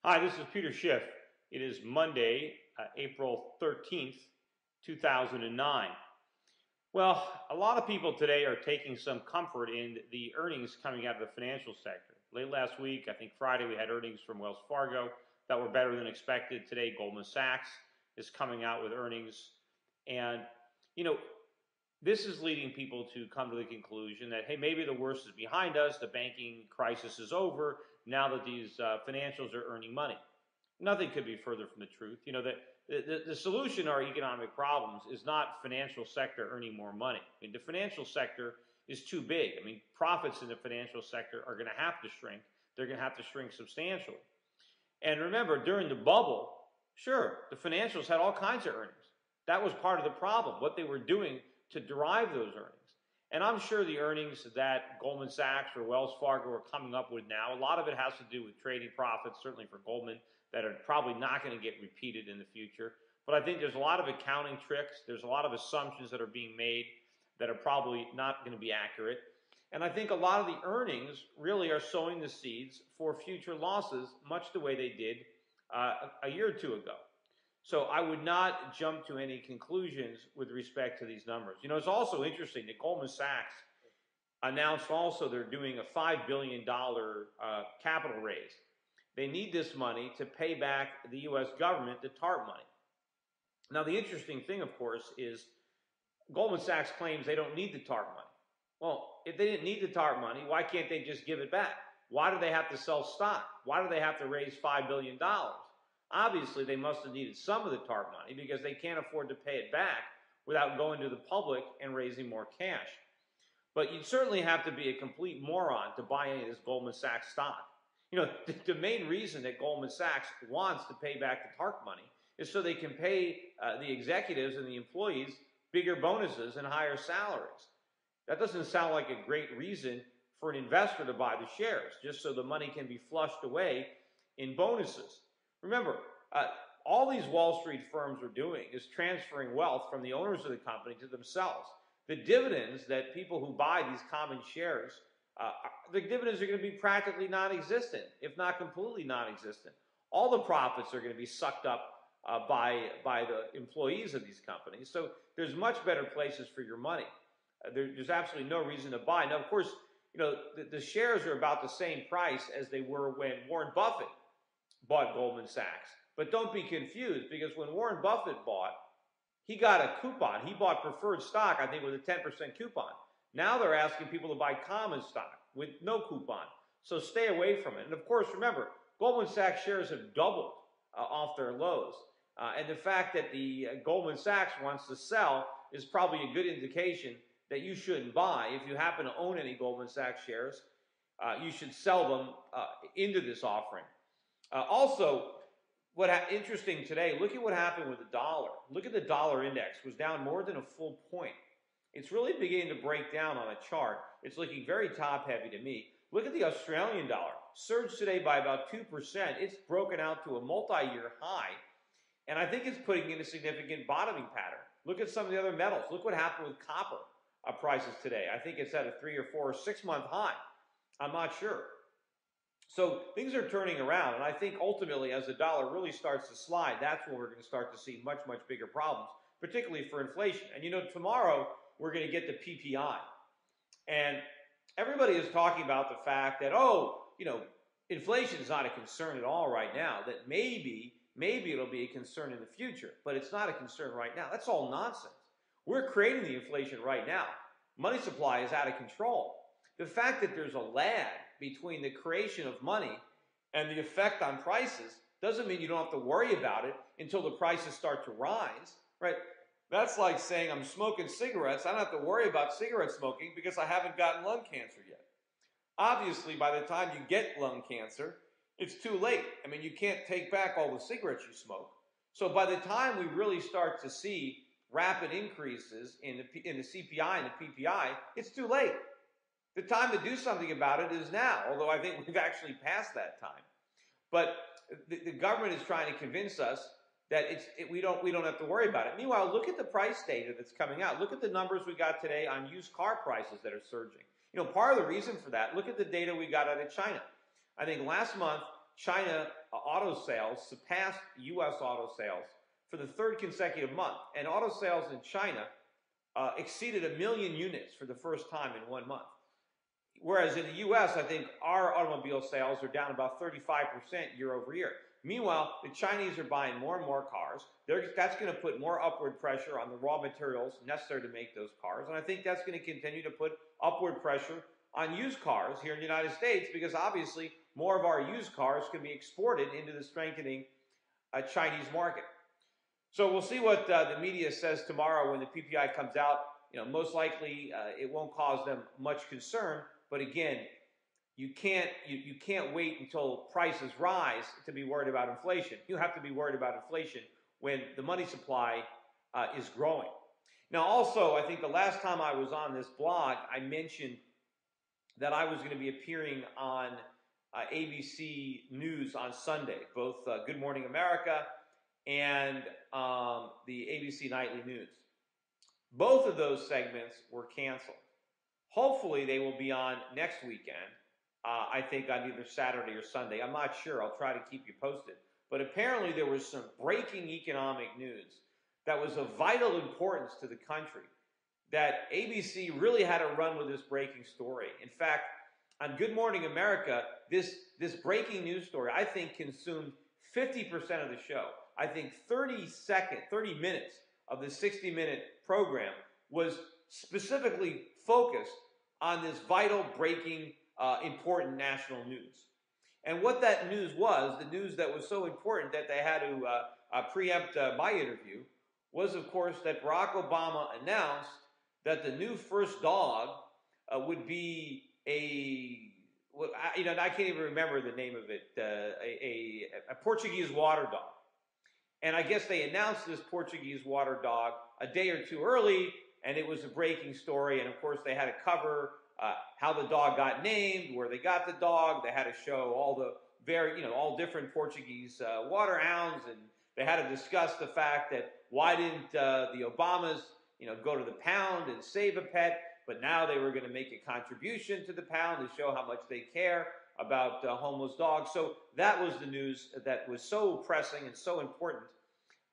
Hi, this is Peter Schiff. It is Monday, April 13th, 2009. Well, a lot of people today are taking some comfort in the earnings coming out of the financial sector. Late last week, I think Friday, we had earnings from Wells Fargo that were better than expected. Today, Goldman Sachs is coming out with earnings. And, this is leading people to come to the conclusion that, hey, maybe the worst is behind us, the banking crisis is over, now that these financials are earning money. Nothing could be further from the truth. The solution to our economic problems is not financial sector earning more money. The financial sector is too big. Profits in the financial sector are going to have to shrink. They're going to have to shrink substantially. And remember, during the bubble, sure, the financials had all kinds of earnings. That was part of the problem, what they were doing to derive those earnings. And I'm sure the earnings that Goldman Sachs or Wells Fargo are coming up with now, a lot of it has to do with trading profits, certainly for Goldman, that are probably not going to get repeated in the future. But I think there's a lot of accounting tricks. There's a lot of assumptions that are being made that are probably not going to be accurate. And I think a lot of the earnings really are sowing the seeds for future losses, much the way they did a year or two ago. So I would not jump to any conclusions with respect to these numbers. It's also interesting that Goldman Sachs announced also they're doing a $5 billion capital raise. They need this money to pay back the U.S. government the TARP money. Now, the interesting thing, of course, is Goldman Sachs claims they don't need the TARP money. Well, if they didn't need the TARP money, why can't they just give it back? Why do they have to sell stock? Why do they have to raise $5 billion? Obviously, they must have needed some of the TARP money because they can't afford to pay it back without going to the public and raising more cash. But you'd certainly have to be a complete moron to buy any of this Goldman Sachs stock. The main reason that Goldman Sachs wants to pay back the TARP money is so they can pay the executives and the employees bigger bonuses and higher salaries. That doesn't sound like a great reason for an investor to buy the shares, just so the money can be flushed away in bonuses. Remember, all these Wall Street firms are doing is transferring wealth from the owners of the company to themselves. The dividends that people who buy these common shares, the dividends are going to be practically non-existent, if not completely non-existent. All the profits are going to be sucked up by the employees of these companies. So there's much better places for your money. There's absolutely no reason to buy. Now, of course, the shares are about the same price as they were when Warren Buffett bought Goldman Sachs. But don't be confused, because when Warren Buffett bought, he got a coupon. He bought preferred stock, I think, with a 10% coupon. Now they're asking people to buy common stock with no coupon. So stay away from it. And of course, remember, Goldman Sachs shares have doubled off their lows. And the fact that the Goldman Sachs wants to sell is probably a good indication that you shouldn't buy. If you happen to own any Goldman Sachs shares, you should sell them into this offering. Also, interesting today, look at what happened with the dollar. Look at the dollar index. It was down more than a full point. It's really beginning to break down on a chart. It's looking very top-heavy to me. Look at the Australian dollar. Surged today by about 2%. It's broken out to a multi-year high. And I think it's putting in a significant bottoming pattern. Look at some of the other metals. Look what happened with copper prices today. I think it's at a 3 or 4 or 6 month high. I'm not sure. So things are turning around, and I think ultimately as the dollar really starts to slide, that's when we're going to start to see much, much bigger problems, particularly for inflation. And tomorrow we're going to get the PPI. And everybody is talking about the fact that, inflation is not a concern at all right now, that maybe it'll be a concern in the future, but it's not a concern right now. That's all nonsense. We're creating the inflation right now. Money supply is out of control. The fact that there's a lag between the creation of money and the effect on prices doesn't mean you don't have to worry about it until the prices start to rise, right? That's like saying I'm smoking cigarettes. I don't have to worry about cigarette smoking because I haven't gotten lung cancer yet. Obviously, by the time you get lung cancer, it's too late. You can't take back all the cigarettes you smoke. So by the time we really start to see rapid increases in the CPI and the PPI, it's too late. The time to do something about it is now, although I think we've actually passed that time. But the government is trying to convince us that we don't have to worry about it. Meanwhile, look at the price data that's coming out. Look at the numbers we got today on used car prices that are surging. Part of the reason for that, look at the data we got out of China. I think last month, China auto sales surpassed U.S. auto sales for the third consecutive month. And auto sales in China exceeded 1 million units for the first time in 1 month. Whereas in the U.S., I think our automobile sales are down about 35% year over year. Meanwhile, the Chinese are buying more and more cars. That's going to put more upward pressure on the raw materials necessary to make those cars. And I think that's going to continue to put upward pressure on used cars here in the United States, because obviously more of our used cars can be exported into the strengthening Chinese market. So we'll see what the media says tomorrow when the PPI comes out. Most likely it won't cause them much concern. But again, you can't wait until prices rise to be worried about inflation. You have to be worried about inflation when the money supply is growing. Now, also, I think the last time I was on this blog, I mentioned that I was going to be appearing on ABC News on Sunday, both Good Morning America and the ABC Nightly News. Both of those segments were canceled. Hopefully, they will be on next weekend. I think on either Saturday or Sunday. I'm not sure. I'll try to keep you posted. But apparently, there was some breaking economic news that was of vital importance to the country, that ABC really had to run with this breaking story. In fact, on Good Morning America, this breaking news story, I think, consumed 50% of the show. I think 30 minutes of the 60-minute program was specifically focused on this vital, breaking, important national news. And what that news was, the news that was so important that they had to preempt my interview, was, of course, that Barack Obama announced that the new first dog would be I can't even remember the name of it, a Portuguese water dog. And I guess they announced this Portuguese water dog a day or two early, and it was a breaking story. And of course, they had to cover how the dog got named, where they got the dog. They had to show all the all different Portuguese water hounds, and they had to discuss the fact that why didn't the Obamas go to the pound and save a pet, but now they were going to make a contribution to the pound to show how much they care about homeless dogs. So that was the news that was so pressing and so important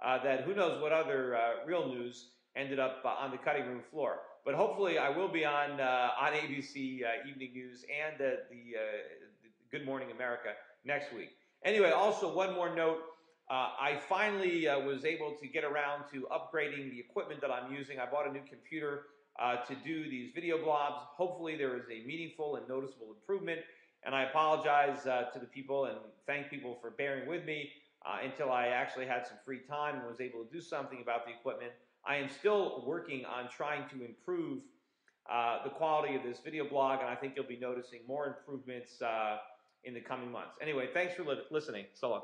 that who knows what other real news ended up on the cutting room floor. But hopefully I will be on ABC Evening News and the Good Morning America next week. Anyway, also one more note. I finally was able to get around to upgrading the equipment that I'm using. I bought a new computer to do these video blogs. Hopefully there is a meaningful and noticeable improvement. And I apologize to the people and thank people for bearing with me until I actually had some free time and was able to do something about the equipment. I am still working on trying to improve the quality of this video blog, and I think you'll be noticing more improvements in the coming months. Anyway, thanks for listening. So long.